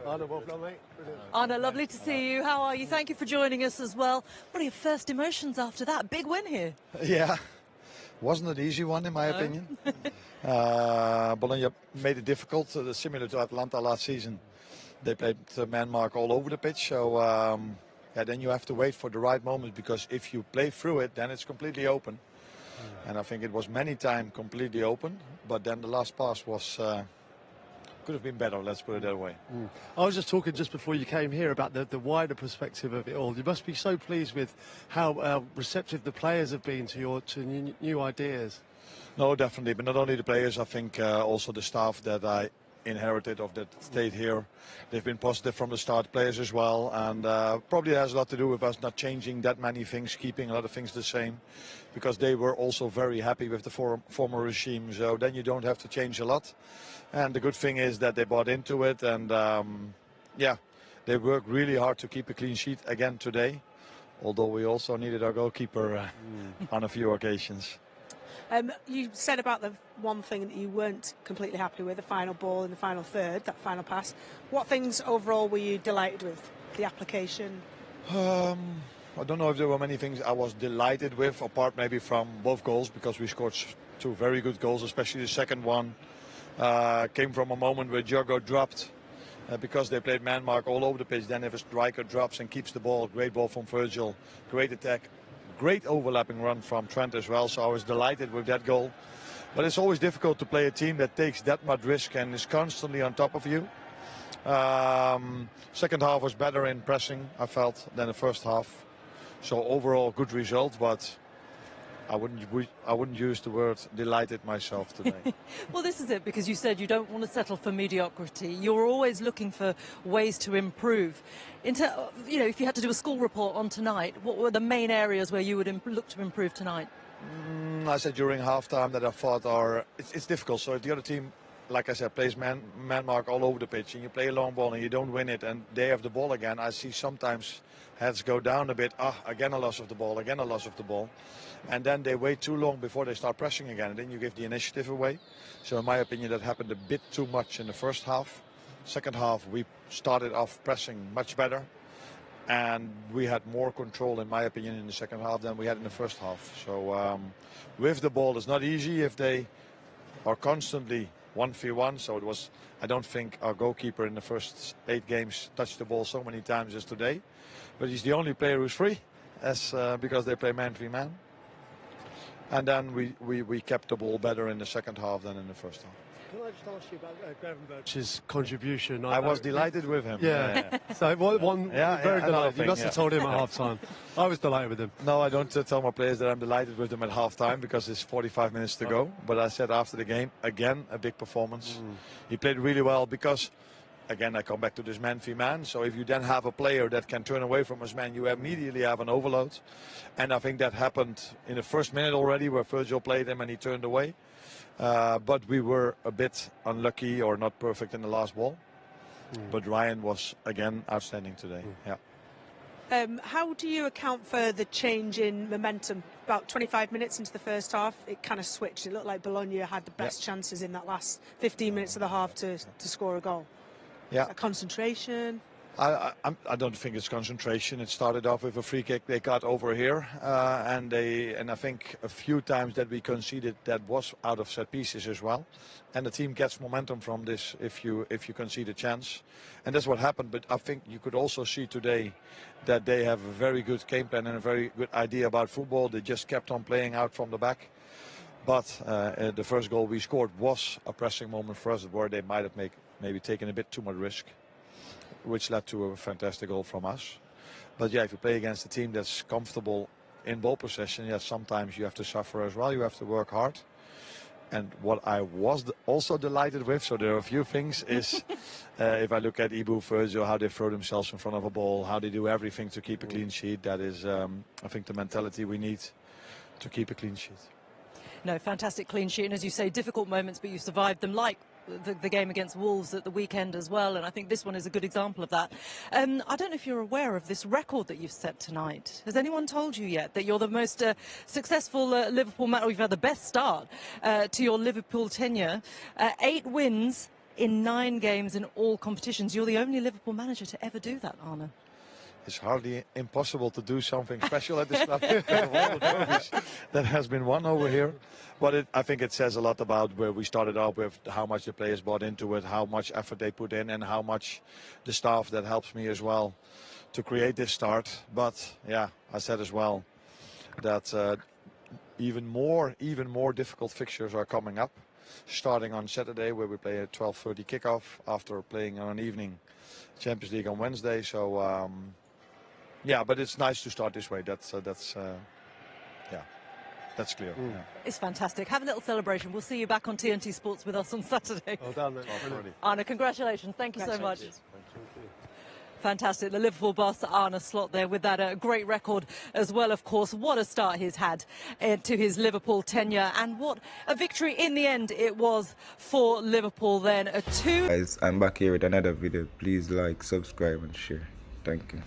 Arne, well done, mate. Arne, lovely to see you. How are you? Thank you for joining us as well. What are your first emotions after that? Big win here. Yeah, wasn't an easy one in my opinion. Bologna made it difficult, similar to Atalanta last season. They played man mark all over the pitch, so yeah, then you have to wait for the right moment, because if you play through it, then it's completely open. And I think it was many times completely open, but then the last pass was could have been better, let's put it that way. I was just talking just before you came here about the wider perspective of it all. You must be so pleased with how receptive the players have been to your new ideas. No, definitely, but not only the players, I think also the staff that I inherited of that stayed here. They've been positive from the start, players as well, and probably has a lot to do with us not changing that many things, keeping a lot of things the same, because they were also very happy with the former regime, so then you don't have to change a lot. And the good thing is that they bought into it, and yeah, they worked really hard to keep a clean sheet again today, although we also needed our goalkeeper on a few occasions. You said about the one thing that you weren't completely happy with, the final ball in the final third, that final pass. What things overall were you delighted with? The application? I don't know if there were many things I was delighted with, apart maybe from both goals, because we scored two very good goals, especially the second one. Came from a moment where Diogo dropped because they played man mark all over the pitch. Then if a striker drops and keeps the ball, great ball from Virgil, great attack. Great overlapping run from Trent as well, so I was delighted with that goal. But it's always difficult to play a team that takes that much risk and is constantly on top of you. Second half was better in pressing, I felt, than the first half. So overall, good result, but I wouldn't use the word delighted myself today. Well, this is it, because you said you don't want to settle for mediocrity. You're always looking for ways to improve. You know, if you had to do a school report on tonight, what were the main areas where you would look to improve tonight? I said during halftime that I thought it's difficult. So if the other team, like I said, plays man mark all over the pitch, and you play a long ball and you don't win it, and they have the ball again, I see sometimes heads go down a bit. Again a loss of the ball, again a loss of the ball. And then they wait too long before they start pressing again, and then you give the initiative away. So in my opinion, that happened a bit too much in the first half. Second half, we started off pressing much better, and we had more control, in my opinion, in the second half than we had in the first half. So with the ball, it's not easy if they are constantly 1v1. So it was, I don't think our goalkeeper in the first 8 games touched the ball so many times as today. But he's the only player who's free, because they play man v man. And then we kept the ball better in the second half than in the first half. Can I just ask you about Gravenberch's contribution? I was delighted with him. Yeah. So one very delighted. You must have told him at half time. I was delighted with him. No, I don't tell my players that I'm delighted with them at half time, because it's 45 minutes to go. But I said after the game, again, a big performance. He played really well, because again, I come back to this man v man. So if you then have a player that can turn away from his man, you immediately have an overload. And I think that happened in the first minute already, where Virgil played him and he turned away. But we were a bit unlucky or not perfect in the last ball. But Ryan was, again, outstanding today. Yeah. How do you account for the change in momentum? About 25 minutes into the first half, it kind of switched. It looked like Bologna had the best chances in that last 15 minutes of the half to score a goal. Yeah. Concentration? I don't think it's concentration. It started off with a free kick they got over here, and I think a few times that we conceded that was out of set pieces as well. And the team gets momentum from this if you concede a chance, and that's what happened. But I think you could also see today that they have a very good game plan and a very good idea about football. They just kept on playing out from the back. But the first goal we scored was a pressing moment for us, where they might have maybe taken a bit too much risk, which led to a fantastic goal from us. But yeah, if you play against a team that's comfortable in ball possession, yeah, sometimes you have to suffer as well. You have to work hard. And what I was also delighted with, so there are a few things, is if I look at Ibu, Virgil, how they throw themselves in front of a ball, how they do everything to keep a clean sheet. That is, I think, the mentality we need to keep a clean sheet. No, fantastic clean sheet. And as you say, difficult moments, but you survived them, like the game against Wolves at the weekend as well, and I think this one is a good example of that. I don't know if you're aware of this record that you've set tonight. Has anyone told you yet that you're the most successful Liverpool man, or you've had the best start to your Liverpool tenure? 8 wins in 9 games in all competitions. You're the only Liverpool manager to ever do that, Arne. It's hardly impossible to do something special at this club because of all the trophies that has been won over here. But I think it says a lot about where we started out with, how much the players bought into it, how much effort they put in, and how much the staff that helps me as well to create this start. But yeah, I said as well that even more difficult fixtures are coming up, starting on Saturday, where we play a 12:30 kickoff after playing on an evening Champions League on Wednesday. So yeah, but it's nice to start this way. That's clear. Yeah. It's fantastic. Have a little celebration. We'll see you back on TNT Sports with us on Saturday. Well done, mate. Arne, congratulations. Thank you so much. Thank you. Fantastic. The Liverpool boss, Arne Slot, there with that great record as well, of course. What a start he's had to his Liverpool tenure, and what a victory in the end it was for Liverpool then. Guys, I'm back here with another video. Please like, subscribe and share. Thank you.